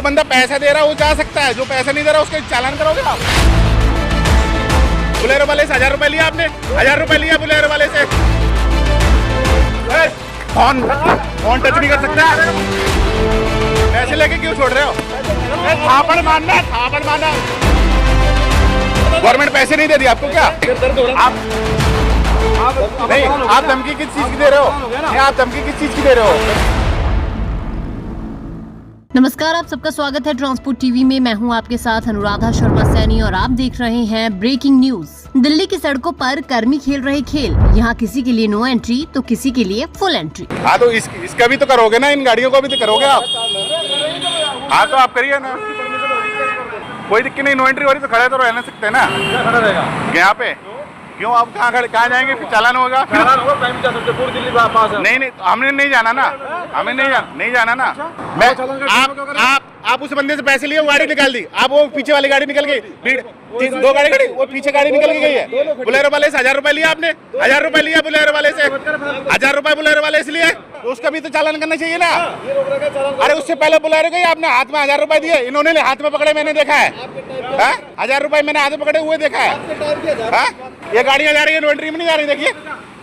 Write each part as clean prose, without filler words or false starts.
जो बंदा पैसा दे रहा है वो जा सकता है, जो पैसा नहीं दे रहा उसके चालान करोगे आप। बुलेरो वाले से 1000 रुपए लिया आपने, 1000 रुपए लिया बुलेरो वाले से। फोन टच नहीं कर सकता, पैसे लेके क्यों छोड़ रहे हो? थापड़ मारना, थापड़ मारना। गवर्नमेंट पैसे नहीं दे दी आपको क्या? आप नहीं, आप धमकी किस चीज की दे रहे हो? नहीं, आप धमकी किस चीज की दे रहे हो? नमस्कार, आप सबका स्वागत है ट्रांसपोर्ट टीवी में। मैं हूं आपके साथ अनुराधा शर्मा सैनी और आप देख रहे हैं ब्रेकिंग न्यूज। दिल्ली की सड़कों पर कर्मी खेल रहे खेल। यहाँ किसी के लिए नो एंट्री तो किसी के लिए फुल एंट्री। हाँ तो इसका भी तो करोगे ना, इन गाड़ियों को भी तो करोगे आप। हाँ तो आप करिए ना, कोई दिक्कत नहीं। नो एंट्री हो रही तो खड़े तो रह सकते हैं ना, खड़ा रहेगा यहाँ पे। क्यों आप कहाँ जाएंगे? फिर चालान होगा, पूरी दिल्ली पास है। नहीं, हमने नहीं जाना ना, हमें नहीं जाना ना। मैं आप उस बंदे से पैसे लिए, वो गाड़ी निकाल दी, आप वो पीछे वाली गाड़ी निकल गई, 2 गाड़ी खड़ी, वो पीछे गाड़ी निकल गई है। बुलेरो वाले से 1000 रुपए लिया आपने, 1000 रुपए लिया बुलेरो वाले से, 1000 रुपए बुलेरो वाले से लिए, तो उसका भी तो चालान करना चाहिए ना। अरे उससे पहले बुलेरो गई, आपने हाथ में 1000 रुपए दिए, इन्होंने हाथ में पकड़े, मैंने देखा है। 1000 रुपए मैंने हाथ में पकड़े हुए देखा है। ये गाड़ियां जा रही है, नो एंट्री में नहीं जा रही। देखिए,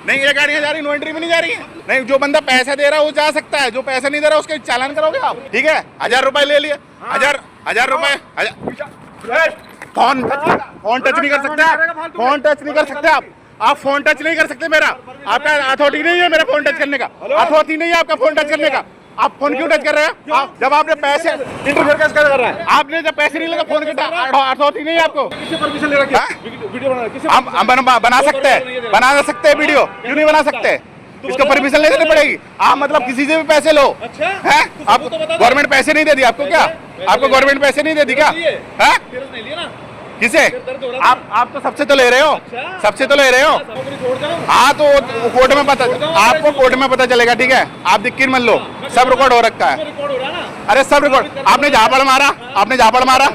नहीं ये गाड़ियां जा रही, नो एंट्री में नहीं जा रही है। नहीं, जो बंदा पैसा दे रहा है वो जा सकता है, जो पैसा नहीं दे रहा उसके चालान करोगे आप। ठीक है, 1000 रुपए ले लिए, 1000 रुपए। फोन टच नहीं कर सकता, फोन टच नहीं कर सकते आप फोन टच नहीं कर सकते। मेरा आपका अथॉरिटी नहीं है, मेरा फोन टच करने का अथॉरिटी नहीं है आपका, फोन टच करने का। आप फोन क्यों टच कर रहे हैं? जब आपने पैसे इंटरफेयर कैसे कर रहा है? आपने जब पैसे नहीं लगा, फोन की अथॉरिटी नहीं है आपको। किससे परमिशन ले रखी है? वीडियो हम बना सकते हैं वीडियो, क्यों नहीं बना सकते? इसको परमिशन लेनी पड़ेगी। आप मतलब किसी से भी पैसे लो, हैं? आप गवर्नमेंट पैसे नहीं दे दी आपको क्या? आपको गवर्नमेंट पैसे नहीं दे दी क्या? किसे? आप तो सबसे तो ले रहे हो, सबसे तो ले रहे हो। हाँ तो कोर्ट में पता, आपको कोर्ट में पता चलेगा। ठीक है, आप दिक्कत मत लो, सब रिकॉर्ड हो रखा है। अरे सब रिकॉर्ड, आपने झापड़ मारा,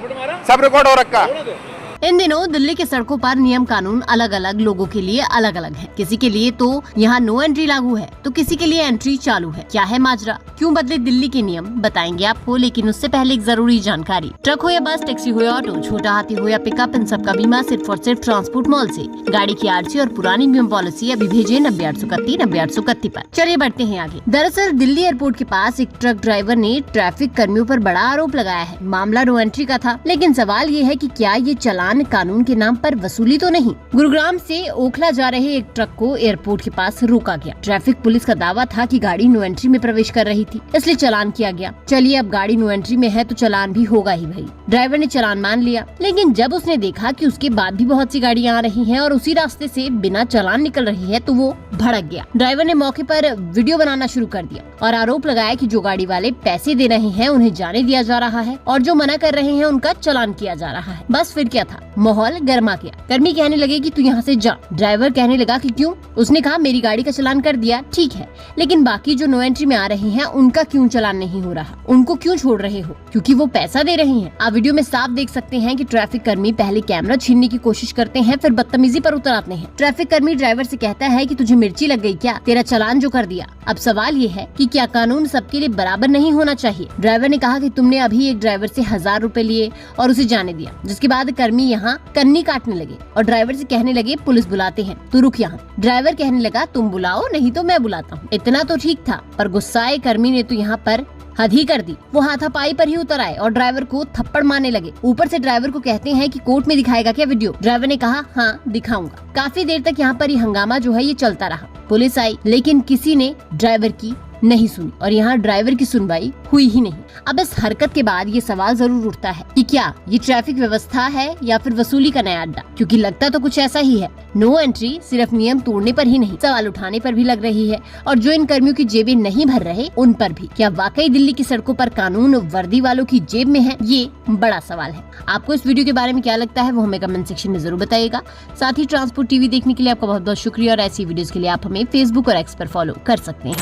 सब रिकॉर्ड हो रखा है। इन दिनों दिल्ली के सड़कों पर नियम कानून अलग अलग लोगों के लिए अलग अलग है। किसी के लिए तो यहाँ नो एंट्री लागू है तो किसी के लिए एंट्री चालू है। क्या है माजरा? क्यों बदले दिल्ली के नियम? बताएंगे आपको, लेकिन उससे पहले एक जरूरी जानकारी। ट्रक हो या बस, टैक्सी हो या ऑटो, छोटा हाथी हो या पिकअप, इन सबका बीमा सिर्फ और सिर्फ ट्रांसपोर्ट मॉल से। गाड़ी की आरसी और पुरानी बीमा पॉलिसी अभी भेजे 90-831 पर। चलिए बढ़ते हैं आगे। दरअसल दिल्ली एयरपोर्ट के पास एक ट्रक ड्राइवर ने ट्रैफिक कर्मियों पर बड़ा आरोप लगाया है। मामला नो एंट्री का था, लेकिन सवाल ये है कि क्या ये चालान कानून के नाम पर वसूली तो नहीं? गुरुग्राम से ओखला जा रहे एक ट्रक को एयरपोर्ट के पास रोका गया। ट्रैफिक पुलिस का दावा था कि गाड़ी नो एंट्री में प्रवेश कर रही थी, इसलिए चालान किया गया। चलिए, अब गाड़ी नो एंट्री में है तो चालान भी होगा ही भाई। ड्राइवर ने चालान मान लिया, लेकिन जब उसने देखा कि उसके बाद भी बहुत सी गाड़ियां आ रही हैं और उसी रास्ते से बिना चालान निकल रही है तो वो भड़क गया। ड्राइवर ने मौके पर वीडियो बनाना शुरू कर दिया और आरोप लगाया कि जो गाड़ी वाले पैसे दे रहे हैं उन्हें जाने दिया जा रहा है और जो मना कर रहे हैं उनका चालान किया जा रहा है। बस फिर क्या था, माहौल गर्मा गया। कर्मी कहने लगे कि तू यहाँ से जा। ड्राइवर कहने लगा कि क्यों? उसने कहा मेरी गाड़ी का चालान कर दिया, ठीक है, लेकिन बाकी जो नो एंट्री में आ रहे हैं उनका क्यों चालान नहीं हो रहा? उनको क्यों छोड़ रहे हो? क्योंकि वो पैसा दे रही हैं। आप वीडियो में साफ देख सकते हैं कि ट्रैफिक कर्मी पहले कैमरा छीनने की कोशिश करते हैं, फिर बदतमीजी पर उतर आते हैं। ट्रैफिक कर्मी ड्राइवर से कहता है कि तुझे मिर्ची लग गई क्या? तेरा चालान जो कर दिया। अब सवाल ये है कि क्या कानून सबके लिए बराबर नहीं होना चाहिए? ड्राइवर ने कहा कि तुमने अभी एक ड्राइवर से 1000 रुपए लिए और उसे जाने दिया, जिसके बाद कर्मी यहाँ कन्नी काटने लगे और ड्राइवर से कहने लगे पुलिस बुलाते हैं, तू रुक यहाँ। ड्राइवर कहने लगा तुम बुलाओ, नहीं तो मैं बुलाता हूँ। इतना तो ठीक था, पर गुस्साए कर्मी ने तो यहाँ पर हद ही कर दी। वो हाथापाई पर ही उतर आए और ड्राइवर को थप्पड़ मारने लगे। ऊपर से ड्राइवर को कहते हैं कि कोर्ट में दिखाएगा क्या वीडियो? ड्राइवर ने कहा हाँ दिखाऊंगा। काफी देर तक यहाँ पर ये हंगामा जो है ये चलता रहा। पुलिस आई, लेकिन किसी ने ड्राइवर की नहीं सुनी और यहाँ ड्राइवर की सुनवाई हुई ही नहीं। अब इस हरकत के बाद ये सवाल जरूर उठता है कि क्या ये ट्रैफिक व्यवस्था है या फिर वसूली का नया अड्डा? क्योंकि लगता तो कुछ ऐसा ही है। नो एंट्री सिर्फ नियम तोड़ने पर ही नहीं, सवाल उठाने पर भी लग रही है और जो इन कर्मियों की जेबें नहीं भर रहे उन पर भी। क्या वाकई दिल्ली की सड़कों पर कानून वर्दी वालों की जेब में है? ये बड़ा सवाल है। आपको इस वीडियो के बारे में क्या लगता है वो हमें कमेंट सेक्शन में जरूर बताइएगा। साथ ही ट्रांसपोर्ट टीवी देखने के लिए आपका बहुत बहुत शुक्रिया और ऐसी वीडियोस के लिए आप हमें फेसबुक और एक्स पर फॉलो कर सकते हैं।